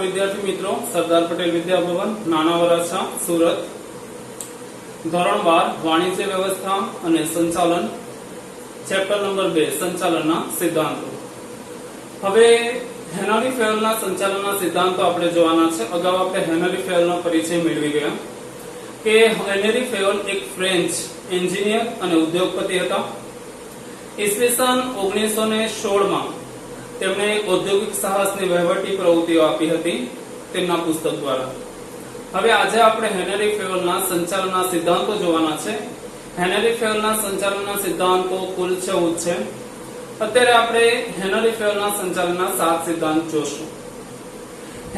विद्यार्थी मित्रों, सरदार पटेल विद्या भवन नाना वराछा सूरत धोरण 12 वाणिज्य व्यवस्था અને સંચાલન ચેપ્ટર નંબર 2 સંચાલનના સિદ્ધાંતો। હવે હેનરી ફેયલના સંચાલનના સિદ્ધાંતો આપણે જોવાના છે। અગાઉ આપણે હેનરી ફેયલનો પરિચય મેળવી ગયા કે હેનરી ફેયલ એક ફ્રેન્ચ એન્જિનિયર અને ઉદ્યોગપતિ હતા। ઈસવીસન 1916 માં તેમણે औद्योगिक साहसની વહીવટી પ્રવૃત્તિઓ આપી હતી તેમના પુસ્તક દ્વારા। હવે આજે આપણે હેનરી ફેયલના સંચાલનના સિદ્ધાંતો જોવાના છે। હેનરી ફેયલના સંચાલનના સિદ્ધાંતો કુલ 14 છે। અત્યારે આપણે હેનરી ફેયલના સંચાલનના 7 સિદ્ધાંત જોશું।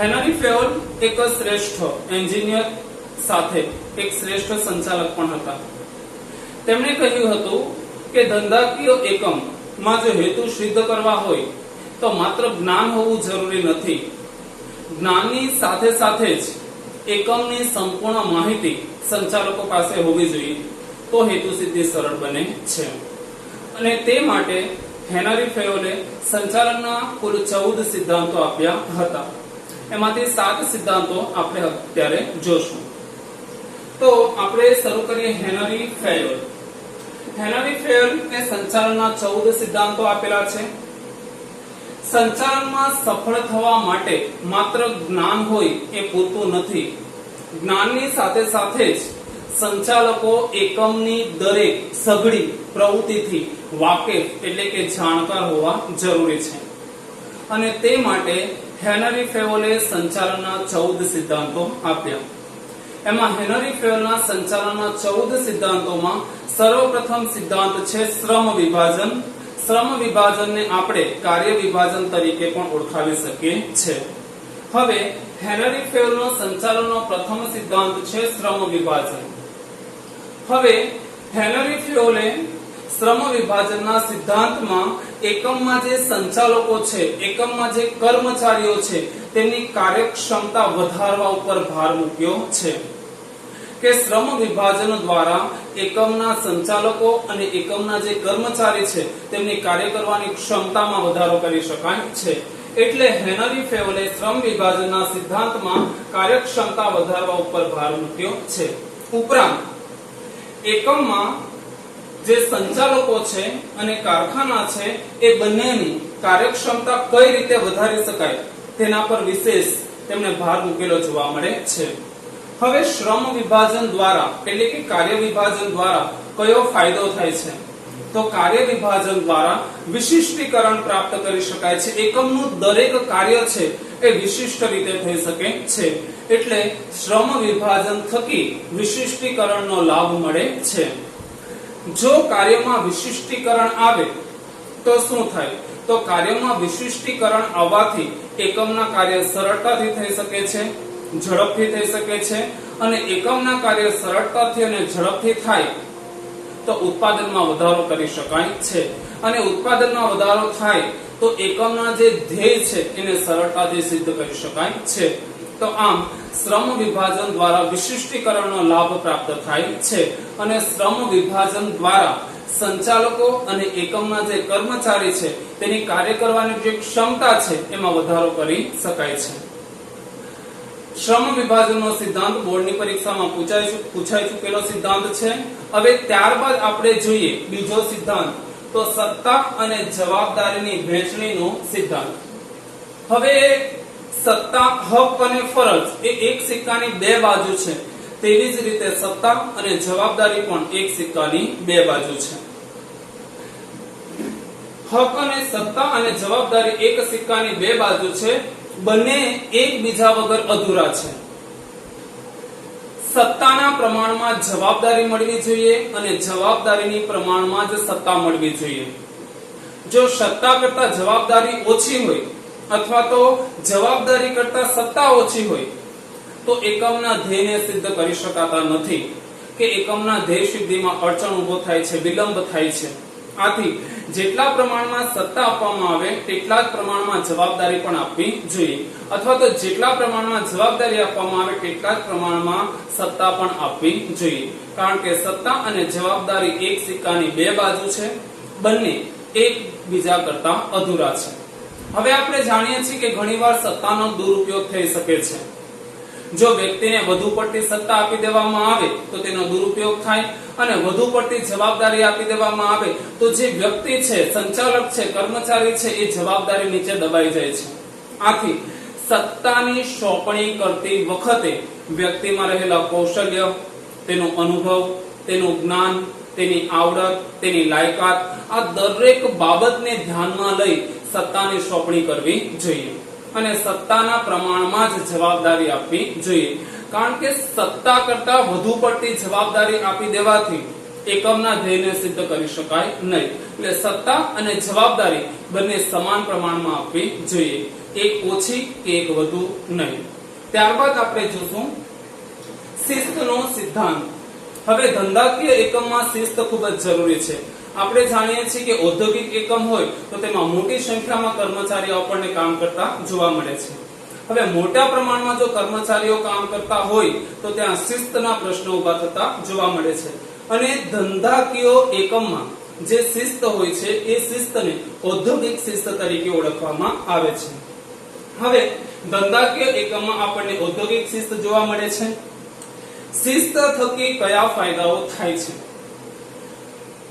હેનરી ફેયલ એક શ્રેષ્ઠ એન્જિનિયર સાથે એક શ્રેષ્ઠ સંચાલક પણ હતા। તેમણે કહ્યું હતું કે ધંધાકીય એકમમાં જો હેતુ સિદ્ધ કરવા હોય तो मात्र ज्ञान होવું જરૂરી નથી। જ્ઞાનની સાથે સાથે જ એકમની સંપૂર્ણ માહિતી સંચાલકો પાસે હોવી જોઈએ તો હેતુ સિદ્ધિ સરળ બને છે। અને તે માટે હેનરી ફેયલે સંચાલનના કુલ 14 સિદ્ધાંતો આપ્યા હતા। એમાંથી 7 સિદ્ધાંતો આપણે અત્યારે જોશું। તો આપણે શરૂ કરીએ હેનરી ફેયલ। હેનરી ફેયલે સંચાલનના 14 સિદ્ધાંતો આપેલા છે। સંચાલનમાં સફળ થવા માટે માત્ર જ્ઞાન હોય એ પૂરતું નથી। જ્ઞાનની સાથે સાથે જ સંચાલકો એકમની દરેક સઘળી પ્રવૃત્તિથી વાકેફ એટલે કે જાણકાર હોવા જરૂરી છે। અને તે માટે હેનરી ફેયલે સંચાલનના 14 સિદ્ધાંતો આપ્યા। એમાં હેનરી ફેયલના સંચાલનના 14 સિદ્ધાંતોમાં સર્વપ્રથમ સિદ્ધાંત છે શ્રમ વિભાજન। श्रम विभाजन ने આપણે કાર્ય વિભાજન તરીકે પણ ઓળખાવી શકીએ છે। હવે હેનરી ફેયલનો સંચાલનનો પ્રથમ સિદ્ધાંત છે શ્રમ વિભાજન। હવે હેનરી ફેયલે શ્રમ વિભાજનના સિદ્ધાંતમાં એકમમાં જે સંચાલકો છે, એકમમાં જે કર્મચારીઓ છે તેમની કાર્યક્ષમતા વધારવા ઉપર ભાર મૂક્યો છે કે શ્રમ વિભાજન દ્વારા એકમના સંચાલકો અને એકમના જે કર્મચારી છે તેમની કાર્ય કરવાની ક્ષમતામાં વધારો કરી શકાય છે। એટલે હેનરી ફેયલે શ્રમ વિભાજનના સિદ્ધાંતમાં કાર્યક્ષમતા વધારવા ઉપર ભાર મૂક્યો છે। ઉપરાંત એકમમાં જે સંચાલકો છે અને કારખાના છે એ બંનેની કાર્યક્ષમતા કઈ રીતે વધારી શકાય તેના પર વિશેષ તેમણે ભાર મૂકેલો જોવા મળે છે। હવે શ્રમ વિભાજન દ્વારા એટલે કે કાર્ય વિભાજન દ્વારા કયો ફાયદો થાય છે તો કાર્ય વિભાજન દ્વારા વિશિષ્ટીકરણ પ્રાપ્ત કરી શકાય છે। એકમનું દરેક કાર્ય છે એ વિશિષ્ટ રીતે થઈ શકે છે। એટલે શ્રમ વિભાજન થકી વિશિષ્ટીકરણનો લાભ મળે છે। જો કાર્યમાં વિશિષ્ટીકરણ આવે તો શું થાય તો કાર્યમાં વિશિષ્ટીકરણ આવવાથી એકમના કાર્ય સરળતાથી થઈ શકે છે, ઝડપથી થઈ શકે છે। અને એકમના કાર્ય સરળતાથી અને ઝડપથી થાય તો ઉત્પાદનમાં વધારો કરી શકાય છે। અને ઉત્પાદનમાં વધારો થાય તો એકમના જે ધ્યેય છે એને સરળતાથી સિદ્ધ કરી શકાય છે। તો આમ શ્રમ વિભાજન દ્વારા વિશિષ્ટીકરણનો લાભ પ્રાપ્ત થાય છે। અને શ્રમ વિભાજન દ્વારા સંચાલકો અને એકમના જે કર્મચારી છે તેની કાર્ય કરવાની જે ક્ષમતા છે એમાં વધારો કરી શકાય છે। શ્રમ વિભાજનનો સિદ્ધાંત બોર્ડની પરીક્ષામાં પૂછાઈ ચૂકેલો સિદ્ધાંત છે। હવે ત્યારબાદ આપણે જોઈએ બીજો સિદ્ધાંત તો સત્તા અને જવાબદારીની વહેંચણીનો સિદ્ધાંત। હવે સત્તા, હક અને ફરજ એ એક સિક્કાની બે બાજુ છે, તેવી જ રીતે સત્તા અને જવાબદારી પણ એક સિક્કાની બે બાજુ છે। હક અને સત્તા અને જવાબદારી એક સિક્કાની બે બાજુ છે, બંને એકબીજા વગર અધૂરા છે। સત્તાના પ્રમાણમાં જવાબદારી મળવી જોઈએ અને જવાબદારીની પ્રમાણમાં જ સત્તા મળવી જોઈએ। જો સત્તા કરતા જવાબદારી ઓછી હોય અથવા તો જવાબદારી કરતા સત્તા ઓછી હોય તો એકમના ધ્યેયને સિદ્ધ કરી શકાતા નથી કે એકમના ધ્યેય સિદ્ધિમાં અડચણ ઊભો થાય છે, વિલંબ થાય છે। આથી જેટલા પ્રમાણમાં સત્તા આપવામાં આવે તેટલા જ પ્રમાણમાં જવાબદારી પણ આપવી જોઈએ અથવા તો જેટલા પ્રમાણમાં જવાબદારી આપવામાં આવે તેટલા જ પ્રમાણમાં સત્તા પણ આપવી જોઈએ। કારણ કે સત્તા અને જવાબદારી એક સિક્કાની બે બાજુ છે, બંને એકબીજા કરતા અધૂરા છે। હવે આપણે જાણીએ છીએ કે ઘણીવાર સત્તાનો દુરુપયોગ થઈ શકે છે. જો વ્યક્તિને વધુ પડતી સત્તા આપી દેવામાં આવે તો તેનો દુરુપયોગ થાય, અને વધુ પડતી જવાબદારી આપી દેવામાં આવે તો જે વ્યક્તિ છે, સંચાલક છે, કર્મચારી છે, એ જવાબદારી નીચે દબાઈ જાય છે. આથી સત્તાની સોંપણી કરતી વખતે વ્યક્તિમાં રહેલા કૌશલ્ય, તેનો અનુભવ, તેનું જ્ઞાન, તેની આવડત, તેની લાયકાત, આ દરેક બાબતને ધ્યાનમાં લઈ સત્તાની સોંપણી કરવી જોઈએ અને સત્તાના પ્રમાણમાં જ જવાબદારી આપવી જોઈએ. કારણ કે સત્તા કરતા વધુ પડતી જવાબદારી આપી દેવાથી એકમના ધ્યેયને સિદ્ધ કરી શકાય નહીં. એટલે સત્તા અને જવાબદારી બંને સમાન પ્રમાણમાં આપવી જોઈએ, એક ઓછી કે એક વધુ નહીં. ત્યારબાદ આપણે જોશું શિસ્તનો સિદ્ધાંત. હવે ધંધાકીય એકમમાં શિસ્ત ખૂબ જ જરૂરી છે. આપણે જાણીએ છીએ કે ઔદ્યોગિક એકમ હોય તો તેમાં મોટી સંખ્યામાં કર્મચારીઓ આપણને કામ કરતા જોવા મળે છે. હવે મોટા પ્રમાણમાં જો કર્મચારીઓ કામ કરતા હોય તો ત્યાં શિસ્તના પ્રશ્નો ઉભા થતા જોવા મળે છે. અને ધંધાકીય એકમમાં જે શિસ્ત હોય છે એ શિસ્તને ઔદ્યોગિક શિસ્ત તરીકે ઓળખવામાં આવે છે. હવે ધંધાકીય એકમમાં આપણને ઔદ્યોગિક શિસ્ત જોવા મળે છે. શિસ્ત થકી કયા ફાયદાઓ થાય છે?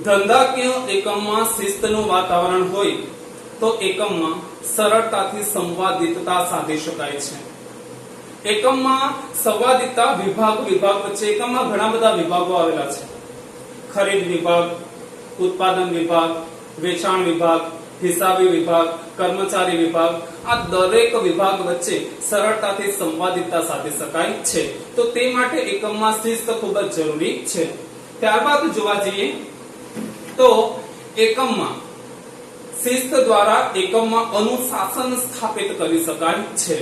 ધંધાકીય એકમમાં શિસ્તનું વાતાવરણ હોય તો એકમમાં સરળતાથી સંવાદિતતા સાધી શકાય છે. એકમમાં સંવાદિતતા વિભાગ વચ્ચે એકમમાં ઘણા બધા વિભાગો આવેલા છે. ખરીદ વિભાગ, ઉત્પાદન વિભાગ, વેચાણ વિભાગ, હિસાબી વિભાગ, કર્મચારી વિભાગ, આ દરેક વિભાગ વચ્ચે સરળતાથી સંવાદિતતા સાધી શકાય છે. તો તે માટે એકમમાં શિસ્ત ખૂબ જ જરૂરી છે. ત્યારબાદ જોવા જઈએ તો એકમમાં શિસ્ત દ્વારા એકમમાં અનુશાસન સ્થાપિત કરી શકાય છે.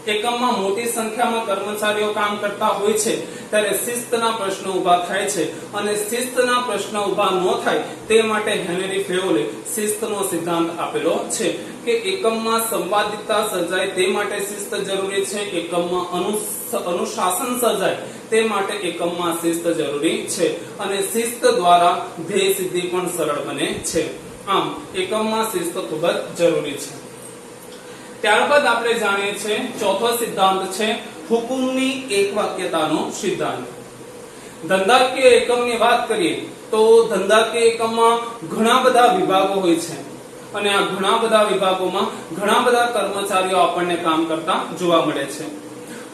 એકમમાં મોટી સંખ્યામાં કર્મચારીઓ કામ કરતા હોય છે ત્યારે શિસ્તના પ્રશ્નો ઉભા થાય છે, અને શિસ્તના પ્રશ્નો ઉભા ન થાય તે માટે હેનરી ફેયોલે શિસ્તનો સિદ્ધાંત આપેલો છે કે એકમમાં સંવાદિતતા સર્જાય તે માટે શિસ્ત જરૂરી છે, એકમમાં અનુશાસન સર્જાય તે માટે એકમમાં શિસ્ત જરૂરી છે, અને શિસ્ત દ્વારા ધ્યેય સિદ્ધિ પણ સરળ બને છે. આમ એકમમાં શિસ્ત ખૂબ જ જરૂરી છે. ત્યારબાદ આપણે જાણીએ છીએ ચોથો સિદ્ધાંત છે હુકુમની એકવાક્યતાનો સિદ્ધાંત. ધંધાકીય એકમની વાત કરીએ તો ધંધાકીય એકમમાં ઘણા બધા વિભાગો હોય છે, અને આ ઘણા બધા વિભાગોમાં ઘણા બધા કર્મચારીઓ આપણને કામ કરતા જોવા મળે છે.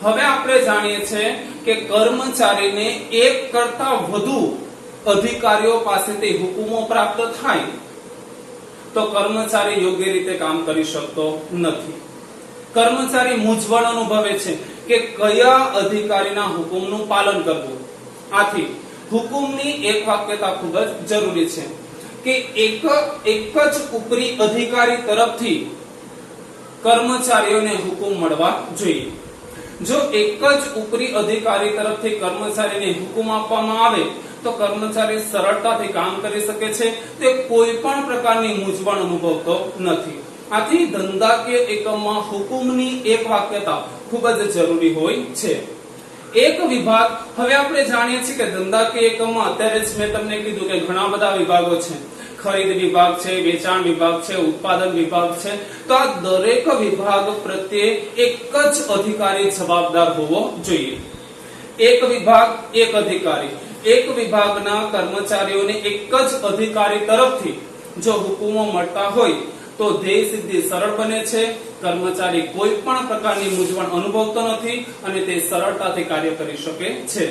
હવે આપણે જાણીએ છીએ કે કર્મચારીને એક કરતા વધુ અધિકારીઓ પાસેથી હુકુમો પ્રાપ્ત થાય તો કર્મચારી યોગ્ય રીતે કામ કરી શકતો નથી. કર્મચારી મૂંઝવણ અનુભવે છે કે કયા અધિકારીના હુકમનું પાલન કરવું. આથી હુકમની એકવાક્યતા ખૂબ જ જરૂરી છે કે એક જ ઉપરી અધિકારી તરફથી કર્મચારીઓને હુકમ મળવા જોઈએ. જો એક જ ઉપરી અધિકારી તરફથી કર્મચારીને હુકમ આપવામાં આવે તો કર્મચારી સરળતાથી કામ કરી શકે છે, તે કોઈ પણ પ્રકારની મૂંઝવણ અનુભવતો નથી. આથી ધંધાકીય એકમમાં હુકમની એકવાક્યતા ખૂબ જ જરૂરી હોય છે. એક વિભાગ, હવે આપણે જાણીએ છીએ કે ધંધાકીય એકમમાં અત્યારે જ મેં તમને કીધું કે ઘણા બધા વિભાગો છે. ખરીદ વિભાગ છે, વેચાણ વિભાગ છે, ઉત્પાદન વિભાગ છે. તો આ દરેક વિભાગ પ્રત્યે એક જ અધિકારી જવાબદાર હોવો જોઈએ. એક વિભાગ એક અધિકારી, એક વિભાગના કર્મચારીઓને એક જ અધિકારી તરફથી જો હુકમો મળતા હોય તો ધ્યેય સિદ્ધિ સરળ બને છે. કર્મચારી કોઈ પણ પ્રકારની મૂંઝવણ અનુભવતો નથી અને તે સરળતાથી કાર્ય કરી શકે છે.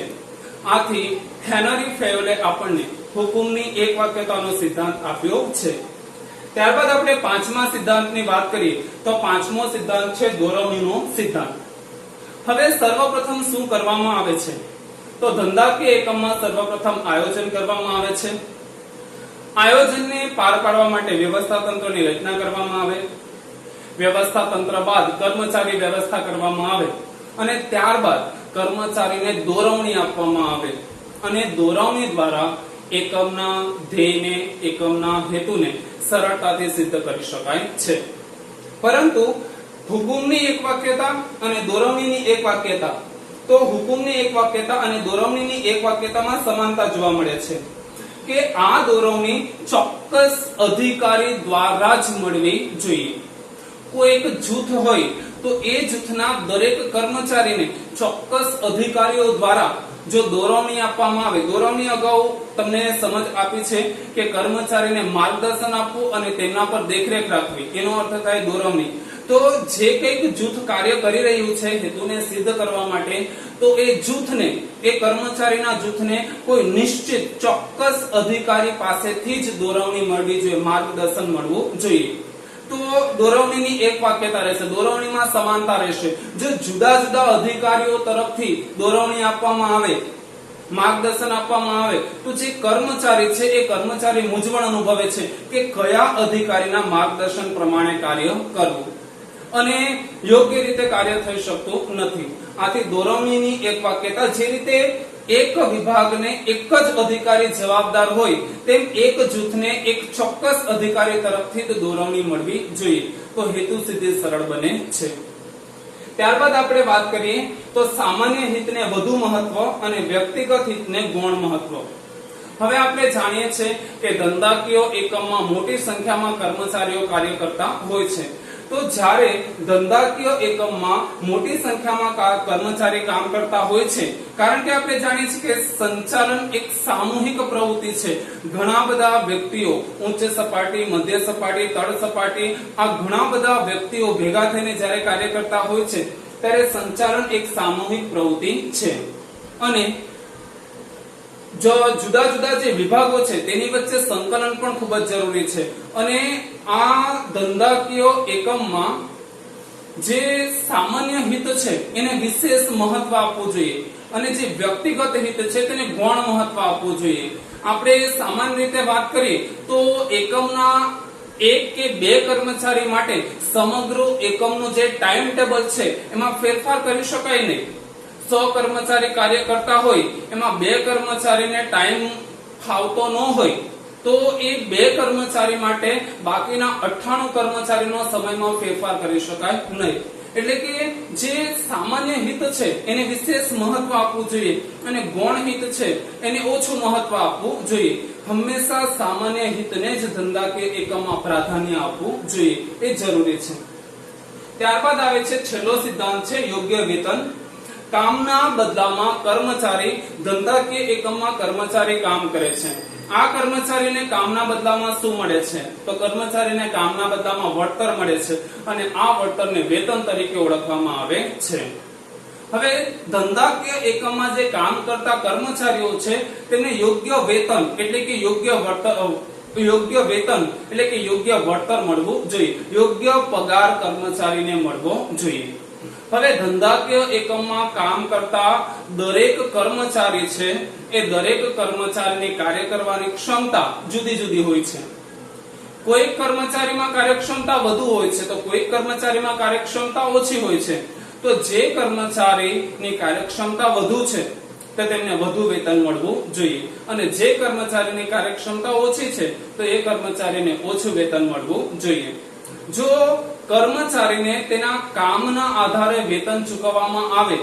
આથી હેનરી ફેયોલે આપણને હુકમની એકવાક્યતાનો સિદ્ધાંત આપ્યો છે. ત્યારબાદ આપણે પાંચમા સિદ્ધાંતની વાત કરીએ તો પાંચમો સિદ્ધાંત છે દોરવણીનો સિદ્ધાંત. હવે સર્વપ્રથમ શું કરવામાં આવે છે તો ધંધાકીય એકમમાં સર્વપ્રથમ આયોજન કરવામાં આવે છે. આયોજનને પાર પાડવા માટે વ્યવસ્થા તંત્રની રચના કરવામાં આવે. વ્યવસ્થા તંત્ર બાદ કર્મચારી વ્યવસ્થા કરવામાં આવે અને ત્યારબાદ કર્મચારીને દોરવણી આપવામાં આવે, અને દોરવણી દ્વારા એકમના ધ્યેયને, એકમના હેતુને સરળતાથી સિદ્ધ કરી શકાય છે. પરંતુ હુકમની એકવાક્યતા અને દોરવણીની એકવાક્યતા, તો હુકમની એકવાક્યતા અને દોરવણીની એકવાક્યતામાં સમાનતા જોવા મળે છે કે આ દોરવણી ચોક્કસ અધિકારી દ્વારા જ મળવી જોઈએ. કોઈ એક જૂથ હોય તો એ જૂથના દરેક કર્મચારીને ચોક્કસ અધિકારીઓ દ્વારા જો દોરવણી આપવામાં આવે, દોરવણી અગાઉ તમને સમજ આપી છે કે કર્મચારીને માર્ગદર્શન આપવું અને તેમના પર દેખરેખ રાખવી, એનો અર્થ થાય દોરવણી. તો જે કંઈક જૂથ કાર્ય કરી રહ્યું છે હેતુને સિદ્ધ કરવા માટે, તો એ જૂથને, એ કર્મચારીના જૂથને કોઈ નિશ્ચિત ચોક્કસ અધિકારી પાસેથી જ દોરવણી મળવી જોઈએ, માર્ગદર્શન મળવું જોઈએ. તો દોરવણીની એક વાક્યતા રહેશે, દોરવણીમાં સમાનતા રહેશે. જો જુદા જુદા અધિકારીઓ તરફથી દોરવણી આપવામાં આવે, માર્ગદર્શન આપવામાં આવે, તો જે કર્મચારી છે એ કર્મચારી મૂંઝવણ અનુભવે છે કે કયા અધિકારીના માર્ગદર્શન પ્રમાણે કાર્ય કરવું, અને યોગ્ય રીતે કાર્ય થઈ શકતું નથી. આથી દોરવણીની એક વાક્યતા, જે રીતે એક વિભાગને એક જ અધિકારી જવાબદાર હોય તેમ એક જૂથને એક ચોક્કસ અધિકારી તરફથી જ દોરવણી મળવી જોઈએ, તો હેતુ સિદ્ધિ સરળ બને છે. ત્યારબાદ આપણે વાત કરીએ તો સામાન્ય હિતને વધુ મહત્વ અને વ્યક્તિગત હિતને ગૌણ મહત્વ. હવે આપણે જાણીએ છીએ કે ધંધાકીય એકમમાં મોટી સંખ્યામાં કર્મચારીઓ કાર્ય કરતા હોય છે. તો જ્યારે ધંધાકીય એકમમાં મોટી સંખ્યામાં કર્મચારી કામ કરતા હોય છે, કારણ કે આપણે જાણીએ છીએ કે સંચાલન એક સામૂહિક પ્રવૃત્તિ છે. ઘણા બધા વ્યક્તિઓ, ઉચ્ચ સપાટી, મધ્ય સપાટી, તળ સપાટી, આ ઘણા બધા વ્યક્તિઓ ભેગા થઈને જ્યારે કાર્ય કરતા હોય છે ત્યારે સંચાલન એક સામૂહિક પ્રવૃત્તિ છે. અને જો જુદા જુદા જે વિભાગો છે તેની વચ્ચે સંકલન પણ ખૂબ જ જરૂરી છે. અને આ ધંધાકીય એકમમાં જે સામાન્ય હિત છે એને વિશેષ મહત્વ આપવું જોઈએ, અને જે વ્યક્તિગત હિત છે તેને ગૌણ મહત્વ આપવું જોઈએ. આપણે સામાન્ય રીતે વાત કરીએ તો એકમના એક કે બે કર્મચારી માટે સમગ્ર એકમનું જે ટાઈમ ટેબલ છે એમાં ફેરફાર કરી શકાય નહીં. 100 કર્મચારી કાર્ય કરતા હોય, એમાં બે કર્મચારીને ટાઈમ ફાવતો ન હોય, તો એ બે કર્મચારી માટે બાકીના 98 કર્મચારીનો સમયમાં ફેરફાર કરી શકાય નહીં. એટલે કે જે સામાન્ય હિત છે એને વિશેષ મહત્વ આપવું જોઈએ, અને ગૌણ હિત છે એને ઓછું મહત્વ આપવું જોઈએ. હંમેશા સામાન્ય હિતને જ ધંધાકીય એકમમાં પ્રાધાન્ય આપવું જોઈએ, એ જરૂરી છે. ત્યારબાદ આવે છે છેલ્લો સિદ્ધાંત છે યોગ્ય વેતન. કામના બદલામાં કર્મચારી, ધંધાકીય એકમમાં કર્મચારી કામ કરે છે. આ કર્મચારીને કામના બદલામાં શું મળે છે? તો કર્મચારીને કામના બદલામાં વળતર મળે છે, અને આ વળતરને વેતન તરીકે ઓળખવામાં આવે છે. હવે ધંધાકીય એકમમાં જે કામ કરતા કર્મચારીઓ છે તેને યોગ્ય વેતન એટલે કે યોગ્ય વળતર મળવું જોઈએ, યોગ્ય પગાર કર્મચારીને મળવો જોઈએ. હવે ધંધાકીય એકમમાં કામ કરતા દરેક કર્મચારી છે એ દરેક કર્મચારીની કાર્ય કરવાની ક્ષમતા જુદી જુદી હોય છે. કોઈ કર્મચારીમાં કાર્યક્ષમતા વધુ હોય છે તો કોઈ કર્મચારીમાં કાર્યક્ષમતા ઓછી હોય છે. તો જે કર્મચારીની કાર્યક્ષમતા વધુ છે તો તેમને વધુ વેતન મળવું જોઈએ, અને જે કર્મચારીની કાર્યક્ષમતા ઓછી છે તો એ કર્મચારીને ઓછું વેતન મળવું જોઈએ. જો કર્મચારીને તેના કામના આધારે વેતન ચૂકવવામાં આવે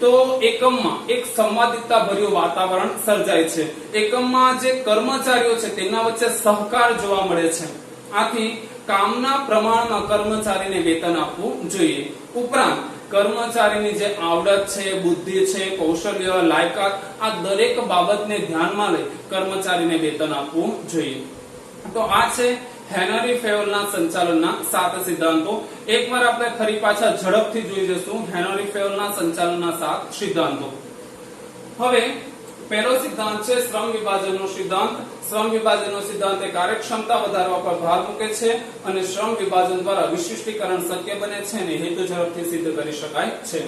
તો એકમમાં એક સંવાદિતા ભર્યું વાતાવરણ સર્જાય છે. એકમમાં જે કર્મચારીઓ છે તેમના વચ્ચે સહકાર જોવા મળે છે. આથી કામના પ્રમાણમાં કર્મચારીને વેતન આપવું જોઈએ. ઉપરાંત કર્મચારીની જે આવડત છે, બુદ્ધિ છે, કૌશલ્ય, લાયકાત, આ દરેક બાબતને ધ્યાનમાં લઈ કર્મચારીને વેતન આપવું જોઈએ. તો આ છે હેનરી ફેયોલના સંચાલનના 7 સિદ્ધાંતો. એકવાર આપણે ફરી પાછા ઝડપથી જોઈ જશું હેનરી ફેયોલના સંચાલનના 7 સિદ્ધાંતો. હવે પહેલો સિદ્ધાંત છે શ્રમ વિભાજનનો સિદ્ધાંત. શ્રમ વિભાજનનો સિદ્ધાંત એ કાર્યક્ષમતા વધારવા પર ભાર મૂકે છે, અને શ્રમ વિભાજન દ્વારા વિશિષ્ટીકરણ શક્ય બને છે અને હેતુ ઝડપથી સિદ્ધ કરી શકાય છે.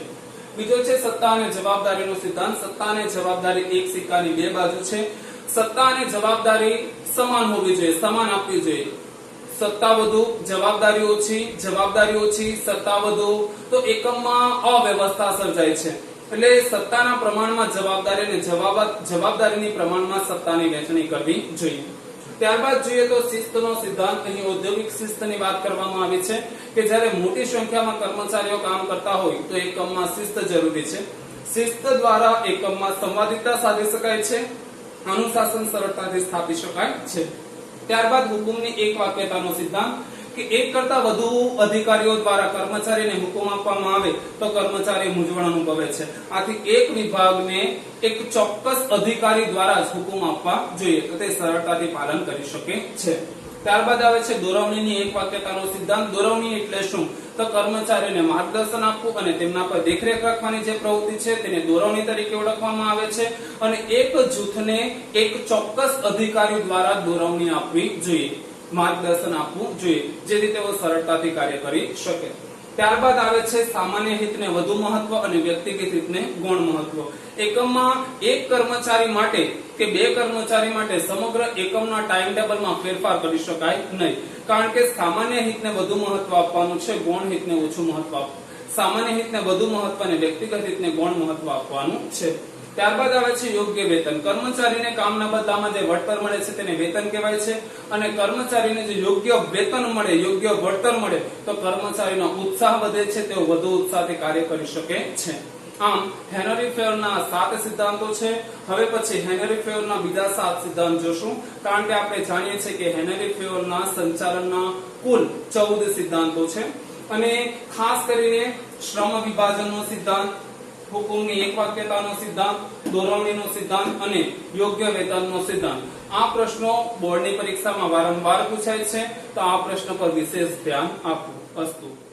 બીજો છે સત્તા અને જવાબદારીનો સિદ્ધાંત. સત્તા અને જવાબદારી એક સિક્કાની બે બાજુ છે. સત્તા અને જવાબદારી સમાન હોવી જોઈએ, સમાન આપવી જોઈએ. સત્તા વધુ, જવાબદારી ઓછી, જવાબદારી ઓછી, સત્તા વધુ, તો એકમમાં અવ્યવસ્થા સર્જાય છે. એટલે સત્તાના પ્રમાણમાં જવાબદારી અને જવાબદારીની પ્રમાણમાં સત્તાની વહેંચણી કરવી જોઈએ. ત્યારબાદ જોઈએ તો શિસ્તનો સિદ્ધાંત. અહીં ઔદ્યોગિક શિસ્તની વાત કરવામાં આવી છે કે જ્યારે મોટી સંખ્યામાં કર્મચારીઓ કામ કરતા હોય તો એકમમાં શિસ્ત જરૂરી છે. શિસ્ત દ્વારા એકમમાં સંવાદિતા સાધી શકાય છે, અનુશાસન સરળતાથી સ્થાપી શકાય છે. ત્યારબાદ હુકુમની એક વાક્યતાનો સિદ્ધાંત કે એક કરતા વધુ અધિકારીઓ દ્વારા કર્મચારીને હુકમ આપવામાં આવે તો કર્મચારી મૂંઝવણ અનુભવે છે. આથી એક વિભાગને એક ચોક્કસ અધિકારી દ્વારા જ હુકમ આપવા જોઈએ તો તે સરળતાથી પાલન કરી શકે છે. ત્યારબાદ આવે છે દોરવણીની એક વાક્યતાનો સિદ્ધાંત. દોરવણી એટલે શું? તો કર્મચારીઓને માર્ગદર્શન આપવું અને તેમના પર દેખરેખ રાખવાની જે પ્રવૃત્તિ છે તેને દોરવણી તરીકે ઓળખવામાં આવે છે. અને એક જૂથને એક ચોક્કસ અધિકારી દ્વારા દોરવણી આપવી જોઈએ, માર્ગદર્શન આપવું જોઈએ, જેથી તેઓ સરળતાથી કાર્ય કરી શકે. ત્યારબાદ આવે છે સામાન્ય હિતને વધુ મહત્વ અને વ્યક્તિગત હિતને ગૌણ મહત્વ. એકમમાં એક કર્મચારી માટે કે બે કર્મચારી માટે સમગ્ર એકમના ટાઈમ ટેબલમાં ફેરફાર કરી શકાય નહીં, કારણ કે સામાન્ય હિતને વધુ મહત્વ આપવાનું છે, ગૌણ હિતને ઓછું મહત્વ આપવું. સામાન્ય હિતને વધુ મહત્વ અને વ્યક્તિગત હિતને ગૌણ મહત્વ આપવાનું છે. ત્યારબાદ આવે છે યોગ્ય વેતન. કર્મચારીને કામના બદલામાં જે વળતર મળે છે તેને વેતન કહેવાય છે. અને કર્મચારીને જે યોગ્ય વેતન મળે, યોગ્ય વળતર મળે તો કર્મચારીનો ઉત્સાહ વધે છે, તેઓ વધુ ઉત્સાહથી કાર્ય કરી શકે છે. આમ હેનરી ફેવરના 7 સિદ્ધાંતો છે. હવે પછી હેનરી ફેવરના બીજા 7 સિદ્ધાંત જોશું, કારણ કે આપણે જાણીએ છીએ કે હેનરી ફેવરના સંચાલનના કુલ 14 સિદ્ધાંતો છે. અને ખાસ કરીને શ્રમ વિભાજનનો સિદ્ધાંત, હુકુમની એક વાક્યતાનો સિદ્ધાંત, દોરવણીનો સિદ્ધાંત અને યોગ્ય વેતનનો સિદ્ધાંત. આ પ્રશ્નો બોર્ડની પરીક્ષામાં વારંવાર પૂછાય છે, તો આ પ્રશ્ન પર વિશેષ ધ્યાન આપવું. અસ્તુ.